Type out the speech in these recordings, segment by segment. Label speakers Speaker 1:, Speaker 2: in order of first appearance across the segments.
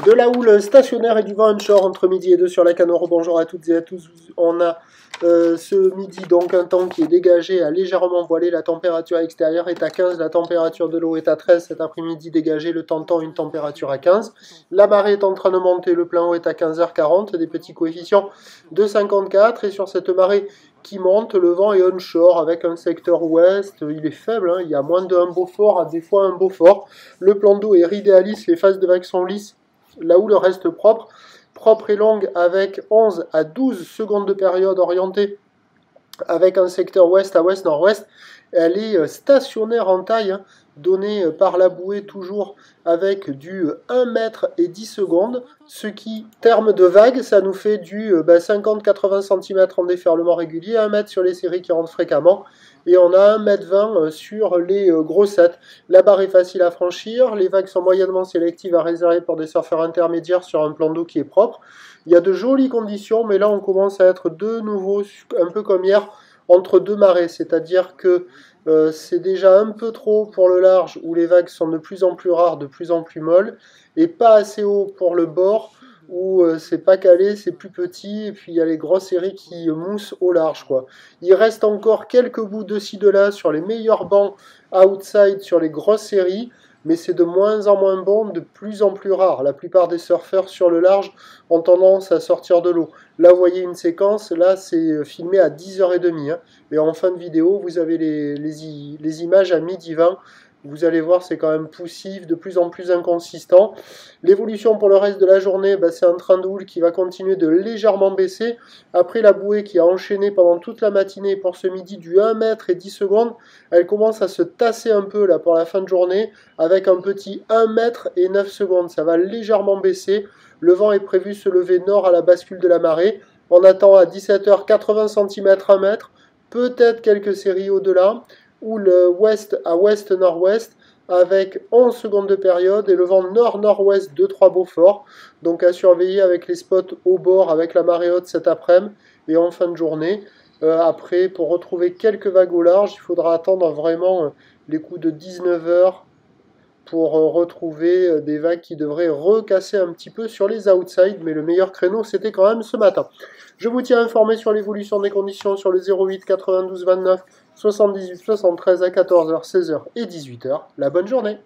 Speaker 1: De la houle stationnaire et du vent onshore entre midi et 2 sur la Canoro. Bonjour à toutes et à tous. On a ce midi donc un temps qui est dégagé, à légèrement voilé. La température extérieure est à 15, la température de l'eau est à 13. Cet après-midi dégagé, le temps tend une température à 15. La marée est en train de monter, le plein eau est à 15h40, des petits coefficients de 54. Et sur cette marée qui monte, le vent est onshore avec un secteur ouest. Il est faible, hein, il y a moins d'un Beaufort, à des fois un Beaufort. Le plan d'eau est idéaliste, les phases de vagues sont lisses. La houle reste propre, propre et longue avec 11 à 12 secondes de période orientée avec un secteur ouest à ouest-nord-ouest. Elle est stationnaire en taille, hein, donnée par la bouée toujours avec du 1 mètre et 10 secondes, ce qui, terme de vague, ça nous fait du 50-80 cm en déferlement régulier, 1 mètre sur les séries qui rentrent fréquemment, et on a 1,20 m sur les grossettes. La barre est facile à franchir, les vagues sont moyennement sélectives à réserver pour des surfeurs intermédiaires sur un plan d'eau qui est propre. Il y a de jolies conditions, mais là on commence à être de nouveau, un peu comme hier, entre deux marées, c'est-à-dire que c'est déjà un peu trop pour le large où les vagues sont de plus en plus rares, de plus en plus molles, et pas assez haut pour le bord où c'est pas calé, c'est plus petit, et puis il y a les grosses séries qui moussent au large, quoi. Il reste encore quelques bouts de ci de là sur les meilleurs bancs outside sur les grosses séries, mais c'est de moins en moins bon, de plus en plus rare. La plupart des surfeurs sur le large ont tendance à sortir de l'eau. Là, vous voyez une séquence, là c'est filmé à 10h30, hein, et en fin de vidéo, vous avez les images à midi 20. Vous allez voir, c'est quand même poussif, de plus en plus inconsistant. L'évolution pour le reste de la journée, c'est un train de houle qui va continuer de légèrement baisser. Après la bouée qui a enchaîné pendant toute la matinée pour ce midi du 1 mètre et 10 secondes, elle commence à se tasser un peu là pour la fin de journée avec un petit 1 mètre et 9 secondes. Ça va légèrement baisser. Le vent est prévu se lever nord à la bascule de la marée. On attend à 17h 80 cm 1 mètre, peut-être quelques séries au-delà, ou le ouest à ouest-nord-ouest avec 11 secondes de période et le vent nord-nord-ouest de 3 Beaufort. Donc à surveiller avec les spots au bord avec la marée haute cet après-midi et en fin de journée. Après, pour retrouver quelques vagues au large, il faudra attendre vraiment les coups de 19h pour retrouver des vagues qui devraient recasser un petit peu sur les outsides, mais le meilleur créneau c'était quand même ce matin. Je vous tiens informé sur l'évolution des conditions sur le 08 92 29 78 73 à 14h, 16h et 18h. La bonne journée!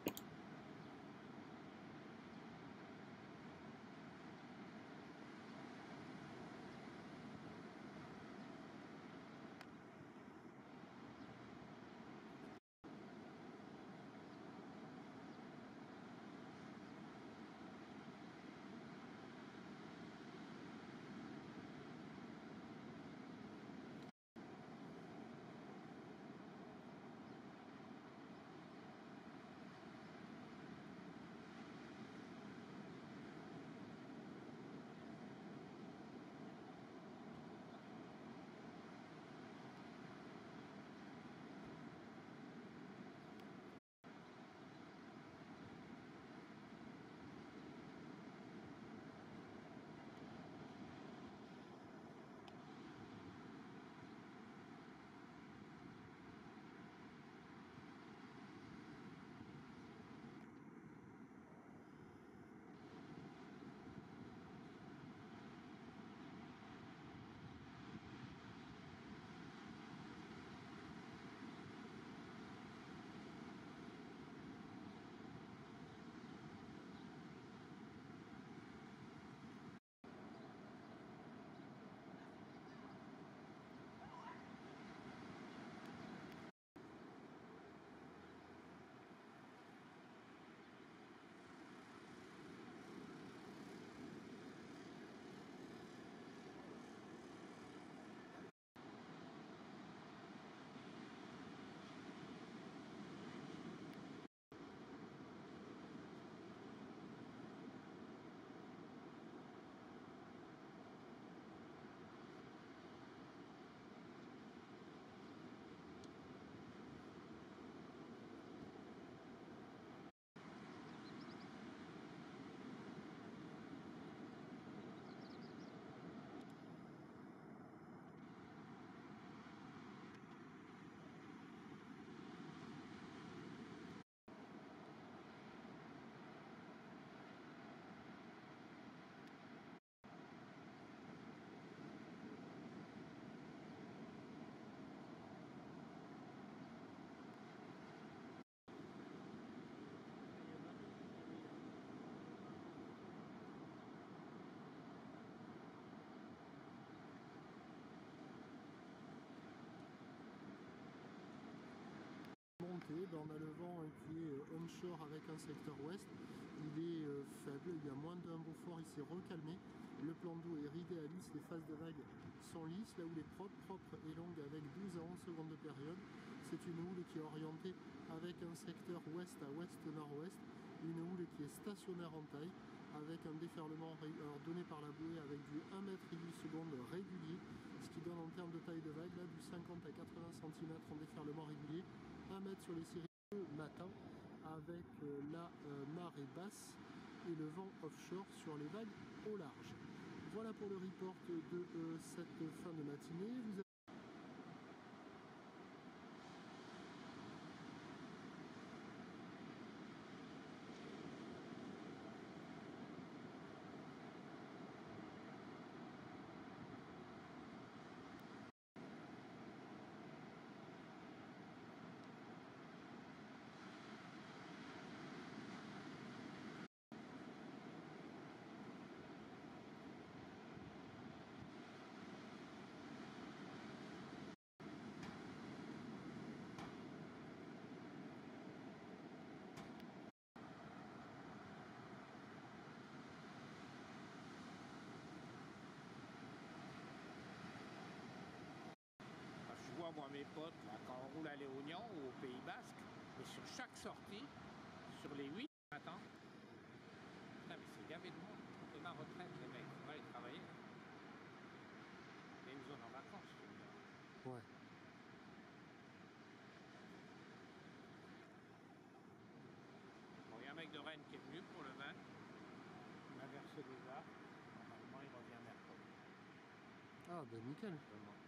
Speaker 1: qui est onshore avec un secteur ouest, il est faible, il y a moins d'un Beaufort, il s'est recalmé. Le plan d'eau est ridé à lisse, les phases de vague sont lisses, la houle est propre et longue avec 12 à 11 secondes de période. C'est une houle qui est orientée avec un secteur ouest à ouest-nord-ouest, une houle qui est stationnaire en taille, avec un déferlement donné par la bouée avec du 1 mètre et 8 secondes régulier, ce qui donne en termes de taille de vague, là du 50 à 80 cm en déferlement régulier, 1 mètre sur les séries de matin, avec la marée basse et le vent offshore sur les vagues au large. Voilà pour le report de cette fin de matinée.
Speaker 2: Je vois moi mes potes là, quand on roule à Léognan ou au Pays Basque, et sur chaque sortie, sur les 8 matin, putain mais c'est gavé de monde. C'est ma retraite les mecs, on va aller travailler. Il y a une zone en vacances, je veux dire.
Speaker 1: Ouais.
Speaker 2: Bon, il y a un mec de Rennes qui est venu pour le van, il m'a versé des arts, normalement il revient mercredi.
Speaker 1: Ah ben nickel.
Speaker 2: Vraiment.